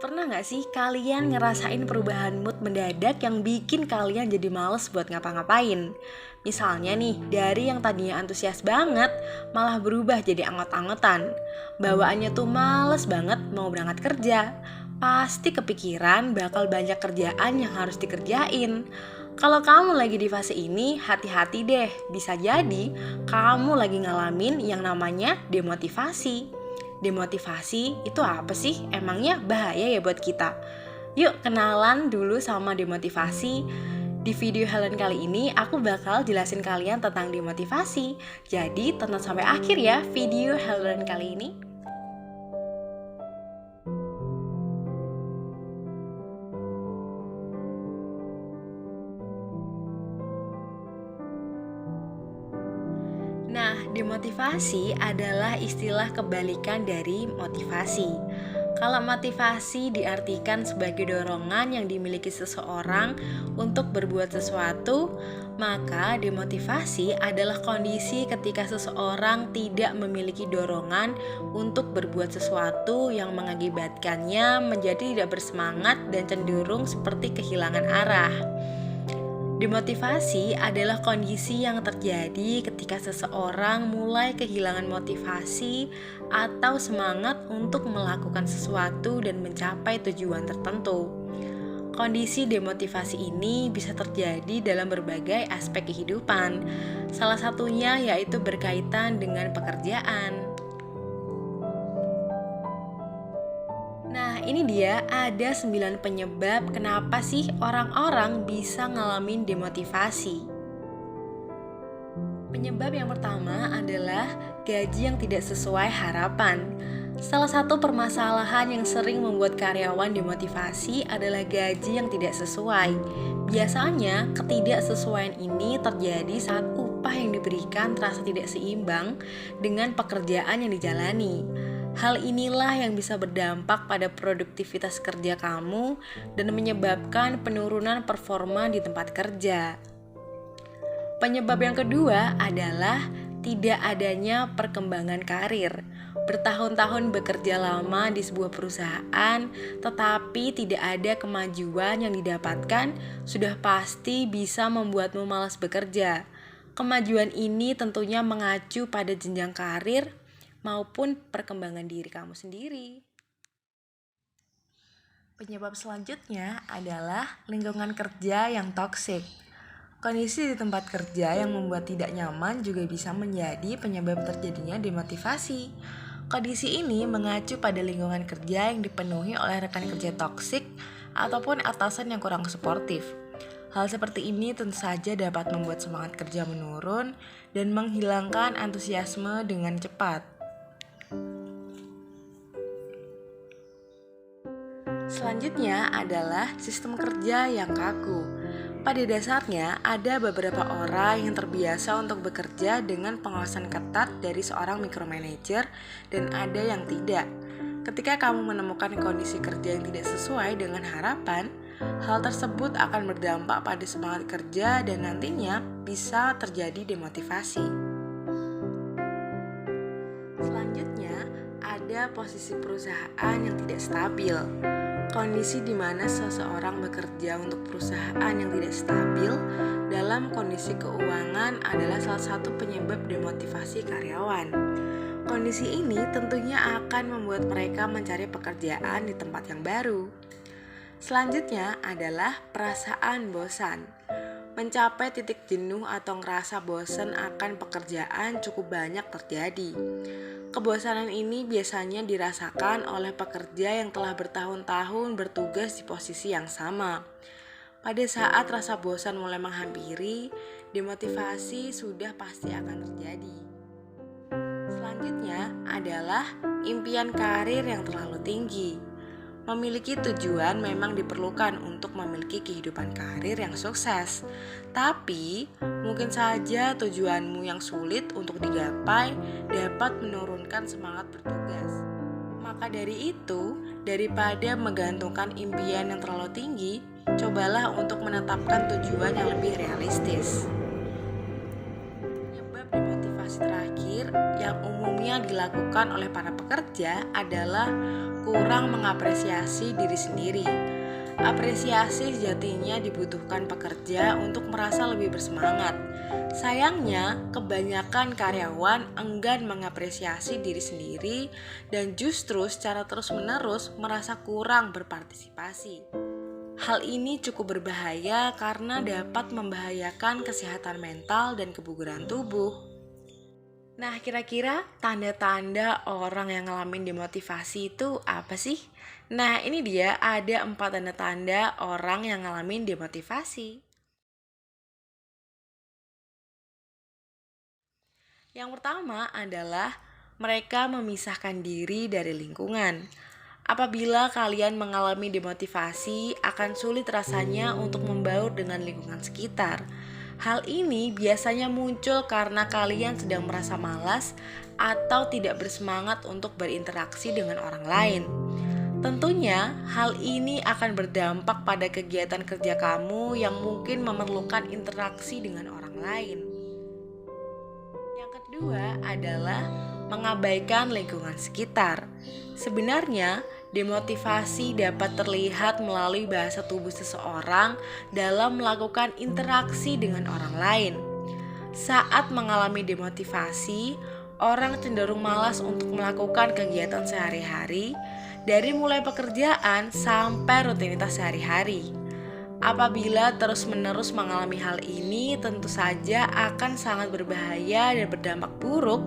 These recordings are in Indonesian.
Pernah gak sih kalian ngerasain perubahan mood mendadak yang bikin kalian jadi males buat ngapa-ngapain? Misalnya nih, dari yang tadinya antusias banget, malah berubah jadi anget-angetan. Bawaannya tuh males banget mau berangkat kerja. Pasti kepikiran bakal banyak kerjaan yang harus dikerjain. Kalau kamu lagi di fase ini, hati-hati deh. Bisa jadi kamu lagi ngalamin yang namanya demotivasi. Demotivasi itu apa sih? Emangnya bahaya ya buat kita? Yuk kenalan dulu sama demotivasi. Di video Helen kali ini aku bakal jelasin kalian tentang demotivasi. Jadi tonton sampai akhir ya video Helen kali ini. Nah, demotivasi adalah istilah kebalikan dari motivasi. Kalau motivasi diartikan sebagai dorongan yang dimiliki seseorang untuk berbuat sesuatu, maka demotivasi adalah kondisi ketika seseorang tidak memiliki dorongan untuk berbuat sesuatu yang mengakibatkannya menjadi tidak bersemangat dan cenderung seperti kehilangan arah. Demotivasi adalah kondisi yang terjadi ketika seseorang mulai kehilangan motivasi atau semangat untuk melakukan sesuatu dan mencapai tujuan tertentu. Kondisi demotivasi ini bisa terjadi dalam berbagai aspek kehidupan. Salah satunya yaitu berkaitan dengan pekerjaan. Nah, ini dia ada 9 penyebab kenapa sih orang-orang bisa ngalamin demotivasi. Penyebab yang pertama adalah gaji yang tidak sesuai harapan. Salah satu permasalahan yang sering membuat karyawan demotivasi adalah gaji yang tidak sesuai. Biasanya, ketidaksesuaian ini terjadi saat upah yang diberikan terasa tidak seimbang dengan pekerjaan yang dijalani. Hal inilah yang bisa berdampak pada produktivitas kerja kamu dan menyebabkan penurunan performa di tempat kerja. Penyebab yang kedua adalah tidak adanya perkembangan karir. Bertahun-tahun bekerja lama di sebuah perusahaan, tetapi tidak ada kemajuan yang didapatkan, sudah pasti bisa membuatmu malas bekerja. Kemajuan ini tentunya mengacu pada jenjang karir maupun perkembangan diri kamu sendiri. Penyebab selanjutnya adalah lingkungan kerja yang toksik. Kondisi di tempat kerja yang membuat tidak nyaman juga bisa menjadi penyebab terjadinya demotivasi. Kondisi ini mengacu pada lingkungan kerja yang dipenuhi oleh rekan kerja toksik ataupun atasan yang kurang suportif. Hal seperti ini tentu saja dapat membuat semangat kerja menurun dan menghilangkan antusiasme dengan cepat. Selanjutnya adalah sistem kerja yang kaku. Pada dasarnya, ada beberapa orang yang terbiasa untuk bekerja dengan pengawasan ketat dari seorang micromanager dan ada yang tidak. Ketika kamu menemukan kondisi kerja yang tidak sesuai dengan harapan, hal tersebut akan berdampak pada semangat kerja dan nantinya bisa terjadi demotivasi. Selanjutnya, ada posisi perusahaan yang tidak stabil. Kondisi di mana seseorang bekerja untuk perusahaan yang tidak stabil dalam kondisi keuangan adalah salah satu penyebab demotivasi karyawan. Kondisi ini tentunya akan membuat mereka mencari pekerjaan di tempat yang baru. Selanjutnya adalah perasaan bosan. Mencapai titik jenuh atau ngerasa bosan akan pekerjaan cukup banyak terjadi. Kebosanan ini biasanya dirasakan oleh pekerja yang telah bertahun-tahun bertugas di posisi yang sama. Pada saat rasa bosan mulai menghampiri, demotivasi sudah pasti akan terjadi. Selanjutnya adalah impian karir yang terlalu tinggi. Memiliki tujuan memang diperlukan untuk memiliki kehidupan karir yang sukses. Tapi, mungkin saja tujuanmu yang sulit untuk digapai dapat menurunkan semangat bertugas. Maka dari itu, daripada menggantungkan impian yang terlalu tinggi, cobalah untuk menetapkan tujuan yang lebih realistis. Penyebab demotivasi terakhir yang umumnya dilakukan oleh para pekerja adalah kurang mengapresiasi diri sendiri. Apresiasi sejatinya dibutuhkan pekerja untuk merasa lebih bersemangat. Sayangnya, kebanyakan karyawan enggan mengapresiasi diri sendiri dan justru secara terus-menerus merasa kurang berpartisipasi. Hal ini cukup berbahaya karena dapat membahayakan kesehatan mental dan kebugaran tubuh. Nah, kira-kira tanda-tanda orang yang ngalamin demotivasi itu apa sih? Nah, ini dia ada 4 tanda-tanda orang yang ngalamin demotivasi. Yang pertama adalah mereka memisahkan diri dari lingkungan. Apabila kalian mengalami demotivasi, akan sulit rasanya untuk membaur dengan lingkungan sekitar. Hal ini biasanya muncul karena kalian sedang merasa malas atau tidak bersemangat untuk berinteraksi dengan orang lain. Tentunya, hal ini akan berdampak pada kegiatan kerja kamu yang mungkin memerlukan interaksi dengan orang lain. Yang kedua adalah mengabaikan lingkungan sekitar. Sebenarnya, demotivasi dapat terlihat melalui bahasa tubuh seseorang dalam melakukan interaksi dengan orang lain. Saat mengalami demotivasi, orang cenderung malas untuk melakukan kegiatan sehari-hari, dari mulai pekerjaan sampai rutinitas sehari-hari. Apabila terus-menerus mengalami hal ini, tentu saja akan sangat berbahaya dan berdampak buruk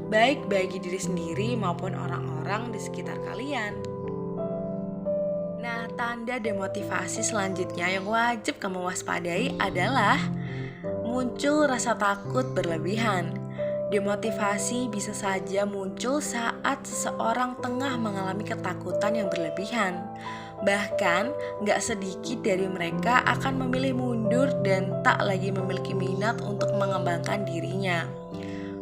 baik bagi diri sendiri maupun orang-orang di sekitar kalian. Nah, tanda demotivasi selanjutnya yang wajib kamu waspadai adalah muncul rasa takut berlebihan. Demotivasi bisa saja muncul saat seseorang tengah mengalami ketakutan yang berlebihan. Bahkan, gak sedikit dari mereka akan memilih mundur dan tak lagi memiliki minat untuk mengembangkan dirinya.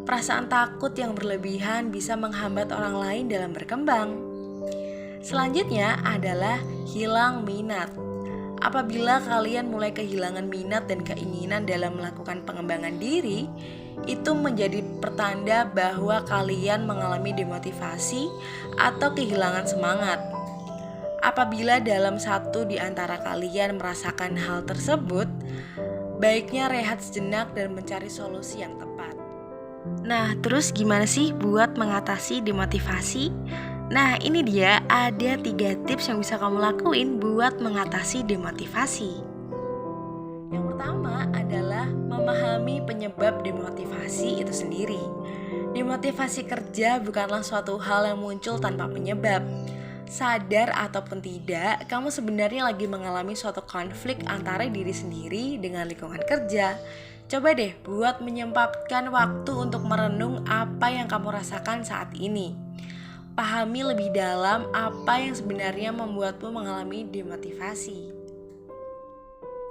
Perasaan takut yang berlebihan bisa menghambat orang lain dalam berkembang. Selanjutnya adalah hilang minat. Apabila kalian mulai kehilangan minat dan keinginan dalam melakukan pengembangan diri, itu menjadi pertanda bahwa kalian mengalami demotivasi atau kehilangan semangat. Apabila dalam satu di antara kalian merasakan hal tersebut, baiknya rehat sejenak dan mencari solusi yang tepat. Nah, terus gimana sih buat mengatasi demotivasi? Nah, ini dia ada 3 tips yang bisa kamu lakuin buat mengatasi demotivasi. Yang pertama adalah memahami penyebab demotivasi itu sendiri. Demotivasi kerja bukanlah suatu hal yang muncul tanpa penyebab. Sadar ataupun tidak, kamu sebenarnya lagi mengalami suatu konflik antara diri sendiri dengan lingkungan kerja. Coba deh buat menyempatkan waktu untuk merenung apa yang kamu rasakan saat ini. Pahami lebih dalam apa yang sebenarnya membuatmu mengalami demotivasi.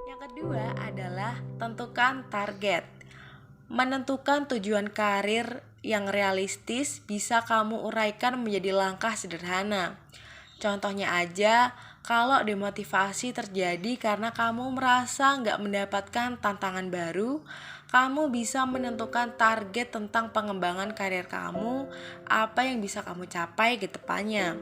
Yang kedua adalah tentukan target. Menentukan tujuan karir yang realistis bisa kamu uraikan menjadi langkah sederhana. Contohnya aja, kalau demotivasi terjadi karena kamu merasa nggak mendapatkan tantangan baru, kamu bisa menentukan target tentang pengembangan karir kamu, apa yang bisa kamu capai ke depannya.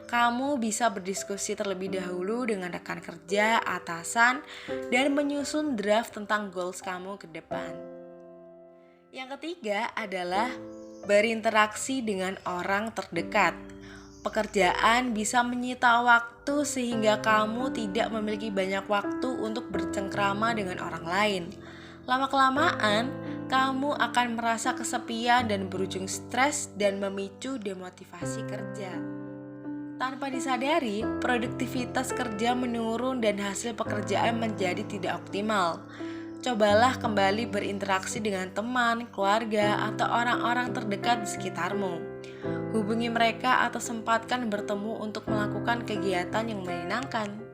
Kamu bisa berdiskusi terlebih dahulu dengan rekan kerja, atasan, dan menyusun draft tentang goals kamu ke depan. Yang ketiga adalah berinteraksi dengan orang terdekat. Pekerjaan bisa menyita waktu sehingga kamu tidak memiliki banyak waktu untuk bercengkrama dengan orang lain. Lama-kelamaan, kamu akan merasa kesepian dan berujung stres dan memicu demotivasi kerja. Tanpa disadari, produktivitas kerja menurun dan hasil pekerjaan menjadi tidak optimal. Cobalah kembali berinteraksi dengan teman, keluarga, atau orang-orang terdekat di sekitarmu. Hubungi mereka atau sempatkan bertemu untuk melakukan kegiatan yang menyenangkan.